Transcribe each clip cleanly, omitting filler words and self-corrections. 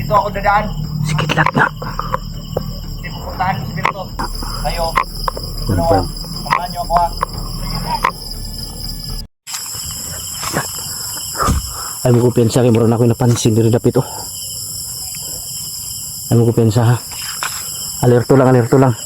Dito ako dadaan. Sikidlat nga. Hindi pupuntahan ko si Berto. Kayo. Confirm. Samahan niyo ako ha. Ay mo ko pensa kay mura na ako napansin diri dapit oh. Ay mo ko pensa ha. Alerto lang, alerto lang.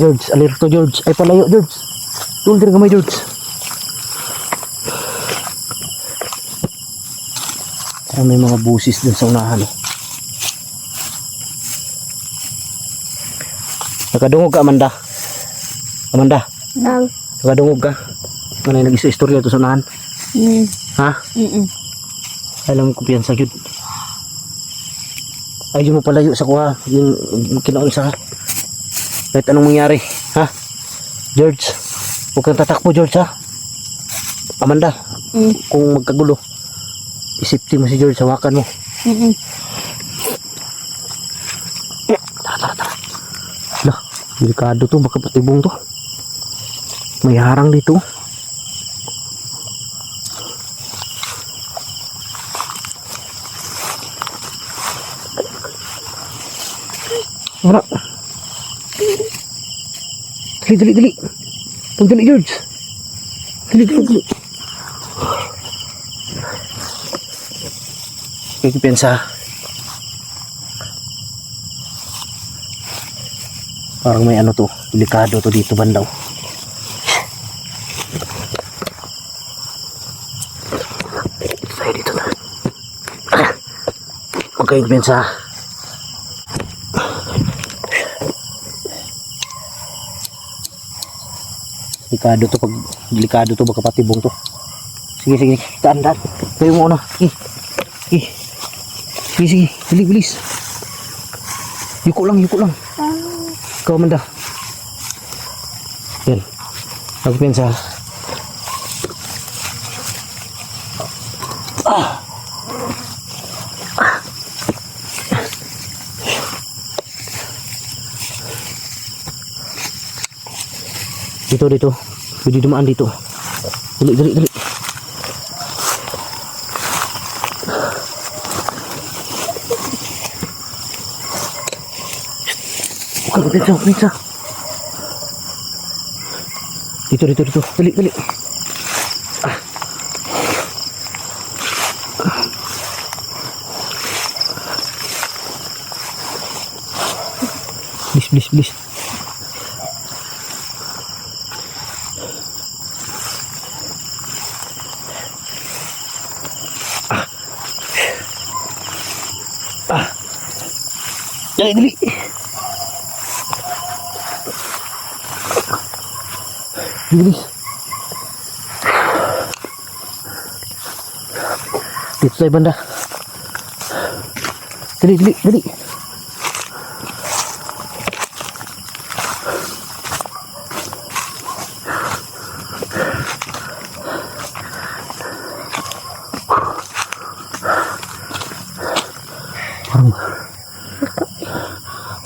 George, alerto George. Ay palayo George. Dul diri gamay George. Ay may mga busis dun sa unahan oh. Nakadungog ka Amanda. Amanda. Nakadungog ka. Manay nag-istorya to sa unahan. Ha? Alam ko piyansa yun. Ay mo palayo sa kuha. Yung kinaunsa ha. Kahit anong mangyari. Ha? George. Huwag kang tatakbo George ha. Amanda. Kung magkagulo. Isipti mo si George. Hawakan mo. Tara. Lah. Delikado to. Baka patibong to. May harang dito. Wala. Dali. Dali, George. Dali. Kaya pensa. Parang may ano to. Delikado to dito bandaw. Tayo dito na. Okay, pensa. Delikado to baka patibong to. Sige, daan. Kayo mo na. Sige, bilis. Yuko lang. Ikaw Amanda. Yan. Ako pensa. Dito. Pwede dumaan dito. Dali. Bukan pensa. Dito. Dali. Please. Dali. Bilis. Dito tayo banda. Dali.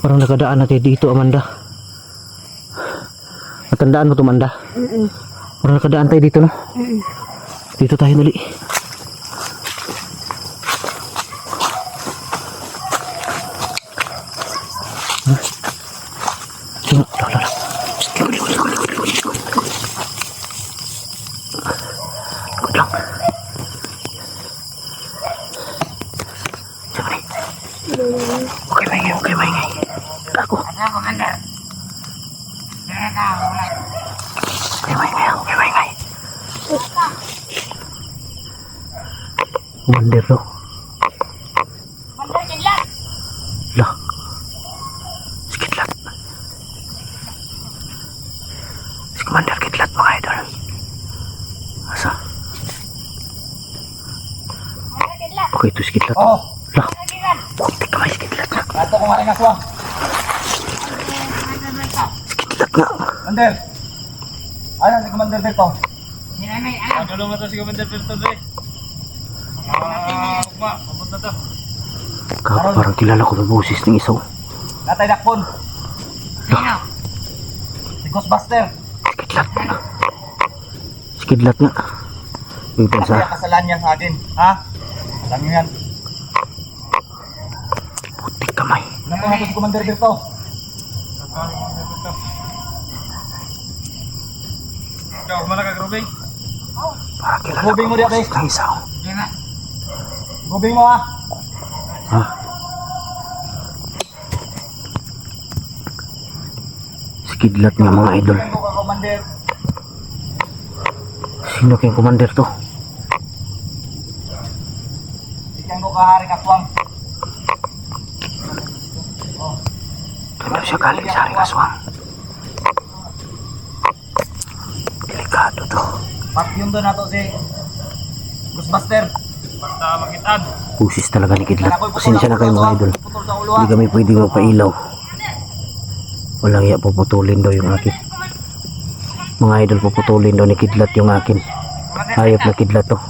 Parang nakadaan na tayo dito Amanda. Natandaan mo to Amanda? Parang nakadaan tayo dito no? Dito tayo dali. Good lang. Okay, maingay. Ako. Okay, maingay. Mandir daw. Lah. Sikidlat. Si Commander Kidlat mga idol. Asa? Okay, ito sikidlat. Oh. Lah. Kunti ka may sikidlat nga. Ato ko nga rin aswang. Sikidlat nga. Commander. Ano si Commander Berto? Ano mo to si Commander Berto eh? Papunta to. Parang kilala ko ng boses ng isaw. Natay Dakpon. Si Ghostbuster. Sikidlat nga. Yung pensa. Kaya kasalan niya sa akin. Ha? Alam niyo yan. ko natin si Commander Berto. Ikaw, malaka grubing. Para kilala Gubing mo ko diya, guys. ng isa. Yan na. Gubing mo ha. Ha? Skidlat nga mga idol. Tingnan ko ka, Commander. Sino kayong commander to? Tingnan ko ka, Haring Aswang. Doon siya galing sa Haring Aswang. Delikado to. Pat yun doon na to si Ghostbuster. Basta makitaan. Pusis talaga ni Kidlat. Pasensya na kayo mga idol. Putol sa ulo ha. Hindi kami pwede magpailaw. Walang iya, puputulin daw yung akin. Mga idol, puputulin daw ni Kidlat yung akin. Hayop na Kidlat to.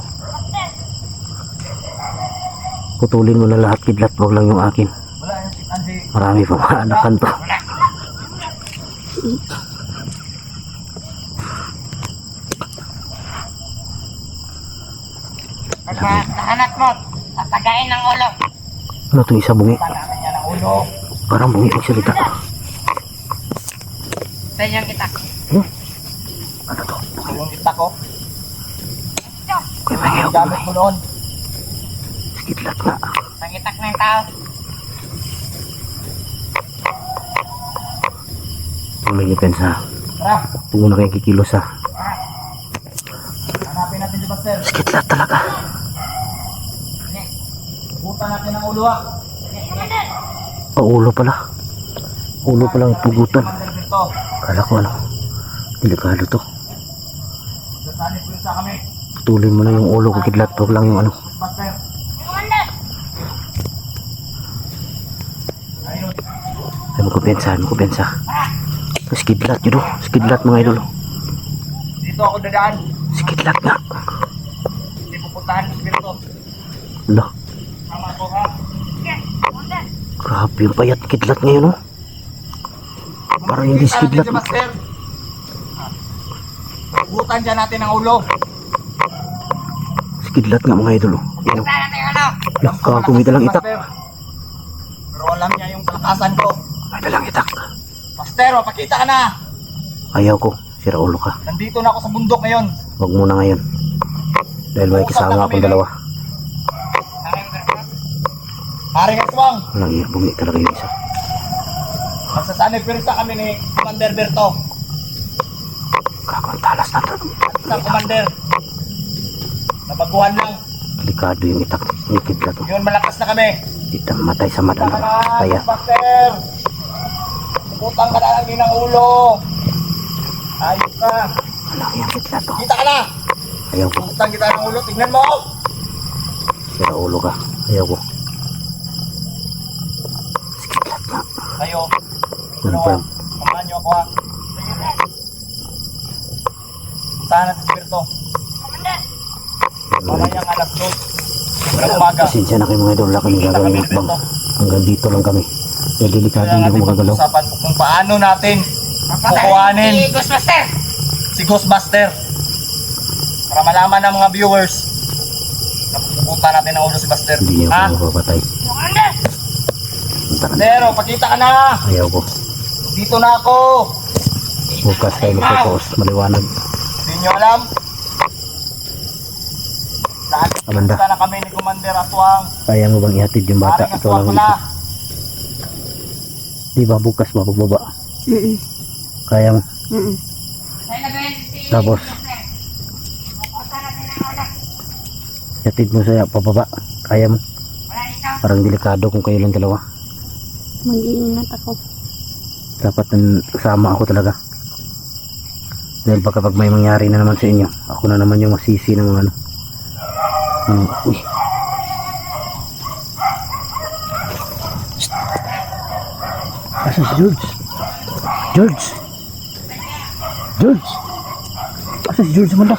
Putulin mo na lahat Kidlat, wag lang yung akin. Wala yung si Ansi. Marami pang maanakan to. Nahanap mo, tatagain ng ulo. Ano to isa bungi? Tanakan niya ng ulo. Parang bungi magsalita. Sa inyong kita. Ano to? Yung kita ko. Kaya may Yung gamit mo noon. Kidlat nga. Pangitak ng tao. May depensa. Tara, Huwag mo na kayo kikilos ha. hanapin natin si Buster. Kidlat talaga. Butan natin ng ulo ha. Ulo pala. Ulo pala ang pugutan. Commander Berto. Kala ko ano. Delikado to. Sasali po sa kami. Putulin mo na yung ulo ko Kidlat. Huwag lang yung ano. Ghostbuster. Ayun. Ay magkupensa. Mas Kidlat yun o. Kidlat mga idol. Dito ako dadaan. Kidlat nga. Hindi pupuntahan ng Berto. Ala. Tama ko ha. Grabe yung payat Kidlat ngayon o. Parang hindi si Kidlat. Si Buster. Butan dyan natin ang ulo. Kidlat nga mga idol o. Yan o. Sana tayo ulo. Kumita lang itak. Pero alam niya yung kalakasan ko. May dalang itak. Buster, mapakita ka na. Ayaw ko. Sira ulo ka. Nandito na ako sa bundok ngayon. Huwag muna ngayon. Dahil may kasama akong dalawa. Haring Aswang. Walang iya. Bungi talaga yung isa. Magsasanay pirsa kami ni Commander Berto. Kakang talas na to. Isang commander. Nabaguhan lang. Delikado yung itak ni Kidlat o. Yun, malakas na kami. Kita matay sa mata Kita ka na. na, Kaya. Buster. Butang ka na lang din ang ulo. Ayos ka. Walang iya Kidlat o. Kita ka na. Ayaw ko. Butang kita ng ulo. Tignan mo. Sira ulo ka. Ayaw ko. Kidlat nga. Kayo. Ano pa? Samahan niyo ako ha. Sana si Berto. Mamayang alas 2. Ng umaga. Pasensya na kayo mga idol. Wala kami Kita gagawin kami ni mukbang. Berto. Hanggang dito lang kami. Kaya delikado Kaya hindi ko natin magagalaw. pag-usapan kung paano natin Papatayin kukuhanin si Ghostbuster. si Ghostbuster para malaman ng mga viewers na pupunta natin ang ulo si Buster. Hindi niya Ha? ako mapapatay. Punta ka na. Pero, pakita ka na! Ayaw ko. Dito na ako! Bukas tayo magpo-post. Maliwanag. Hindi nyo alam? Lahat Amanda. pupunta na kami ni Commander Aswang. Kaya mo bang ihatid yung bata? Haring Ikaw Aswang lang pala. isa. Di ba bukas ba pagbaba? Kaya mo. Ay, nagayin si Tapos? Ghostbuster. Pupunta natin ng ulo. Ihatid mo sa pababa. Kaya mo. Wala ikaw. Parang delikado kung kayo lang dalawa. Mag-iingat ako. Dapat kasama ako talaga. Dahil baka pag may mangyari na naman sa inyo, ako na naman yung masisi ng mga ano. Uy. Shh. Asa si George? George! George! Asa si George Amanda?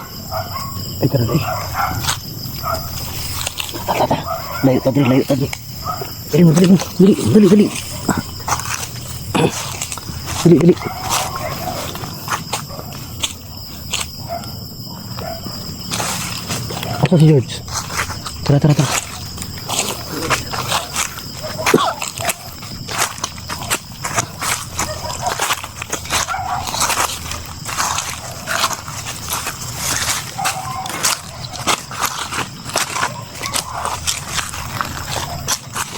Ay, tara, ay. Tara. Layo tadi, layo tadi. Dali mo, dali mo. Dali. Dali. Asa si George? Tara.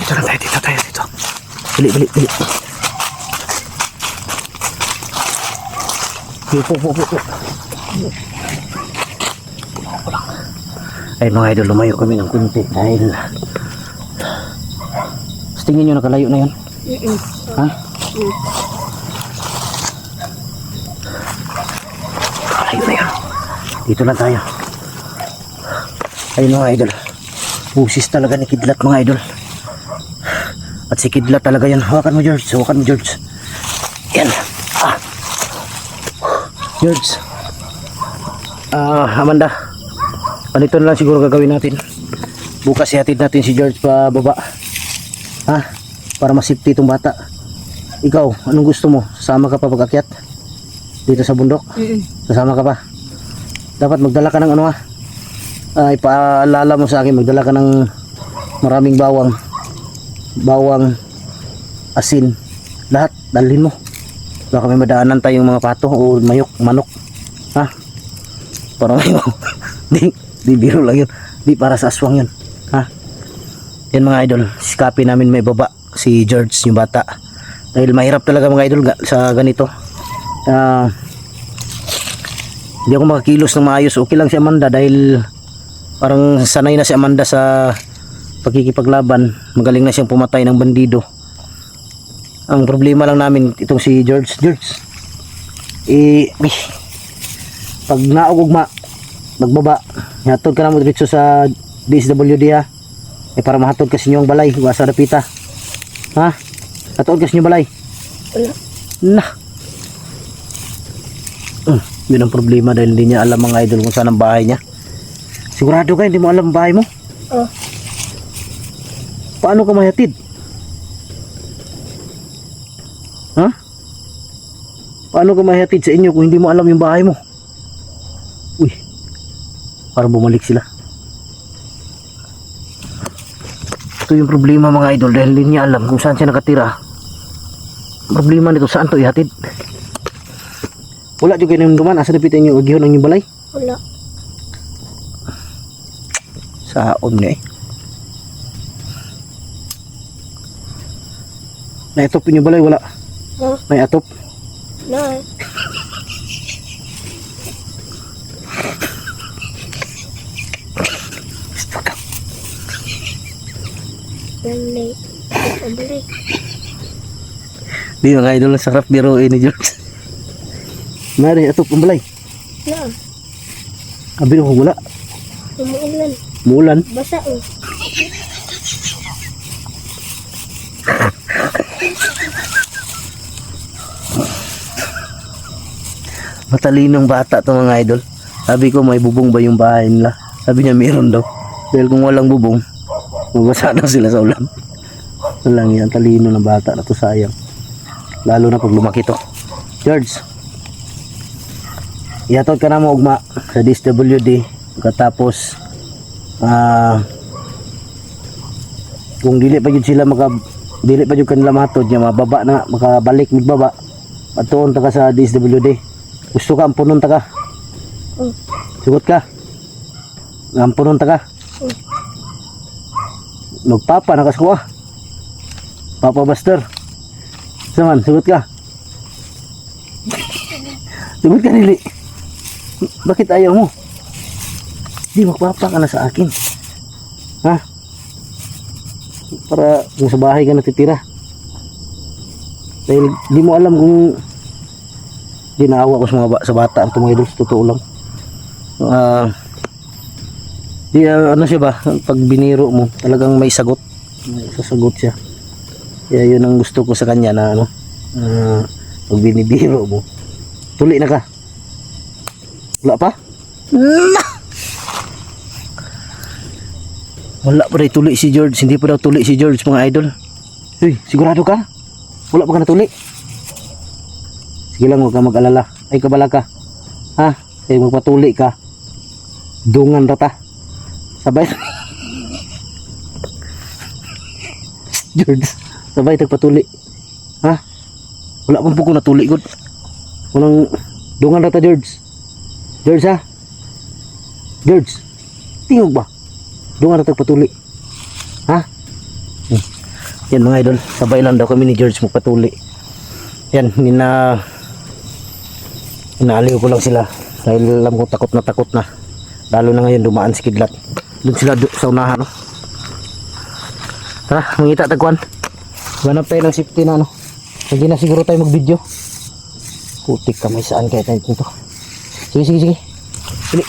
Dito lang tayo, dito. Bili. Po. Ay mga idol, lumayo kami ng kunti dahil sa tingin nyo nakalayo na yun? Ha? Nakalayo na yun. Dito lang tayo. Ayun mga idol, busis talaga ni Kidlat mga idol. At si Kidlat talaga yan. Hawakan mo George. Yan. George. Amanda, ganito na lang siguro gagawin natin. Bukas ihatid natin si George pa baba, ha, para masipti itong bata. Ikaw, anong gusto mo? Sasama ka pa pag-akyat dito sa bundok? Sasama ka pa? Dapat magdala ka ng ano, ha, ipaalala mo sa akin, magdala ka ng maraming bawang, asin, lahat dalhin mo. Baka may madaanan tayong mga pato o manok, ha, para may di biro lang yun, di para sa aswang yun, ha. Yan mga idol, sikapin namin may baba si George, yung bata, dahil mahirap talaga mga idol sa ganito. Hindi ako makakilos ng maayos. Okay lang si Amanda dahil parang sanay na si Amanda sa pagkikipaglaban, magaling na siyang pumatay ng bandido. Ang problema lang namin itong si George, pag naugugma, magbaba, hatod ka na mo diretso sa DSWD, ha, para mahatod ka sa inyong balay, wasa dapita, ha, hatod ka sa inyong balay. Wala na. Yun ang problema dahil hindi niya alam mga idol kung saan ang bahay niya. Sigurado ka hindi mo alam ang bahay mo? Paano ka mahatid? Ha? Paano ka mahatid sa inyo kung hindi mo alam yung bahay mo? Uy, para bumalik sila. Ito yung problema mga idol dahil hindi niya alam kung saan siya nakatira. Problema nito, saan to ihatid? Wala juga yung duman, asa dapitan yung agihon ang yung balay? Wala. Saon ni May atop yung balay, wala? May atop? Na. Balik. Balik. Di mga idol, sarap biruin ni George. Nari atop ang balay. Na. Abi ko wala. Umuulan. Muulan. Basa oh. Matalinong bata to mga idol. Sabi ko may bubong ba yung bahay nila? Sabi niya meron daw. Dahil kung walang bubong, mabasa na sila sa ulan. Walang yan, talino ng bata na to, sayang. Lalo na pag lumaki to. George, ihatod ka na mo ugma sa DSWD. Pagkatapos kung dili pa yun sila dili pa yun kanila matod niya, mababa na, makabalik magbaba at tuon ta ka sa DSWD. Gusto ka ampunon ta ka? Sugot ka? Ampunon ta ka? Magpapa na kaskuha. Papa Buster. Saman, sugot ka? Sugot ka nili. Bakit ayaw mo? Di magpapa ka na sa akin. Ha? Para kung sa bahay ka natitira. Dahil di mo alam kung di naawa ko sa bata ang mga idol, totoo lang. Ano siya ba, pag biniro mo talagang may sagot, may sasagot siya. Kaya yun ang gusto ko sa kanya na ano, pag binibiro mo tuli na ka. Wala pa? Wala pa rin tuli si George. Hindi pa daw tuli si George mga idol. Uy, sigurado ka? Wala pa ka na tuli? Sige lang, huwag ka mag-alala. Ay, kabala ka, ha? Ay, magpatuli ka, dungan rata sabay. George, sabay tagpatuli, ha? Wala pang puko na tuli good. Walang dungan rata George. George, ha? George, tingog ba? Dungan rata patuli, ha? Yan mga idol, sabay lang daw kami ni George magpatuli. Yan, inaaliw ko lang sila dahil alam ko takot na. Lalo na ngayon dumaan si Kidlat. Doon sila sa unahan, no? Tara, mangita tagkuan. Ganap tayo ng safety na, no? Hindi na siguro tayo mag-video. Putik kamay, saan kaya tayo dito? Sige. Sige.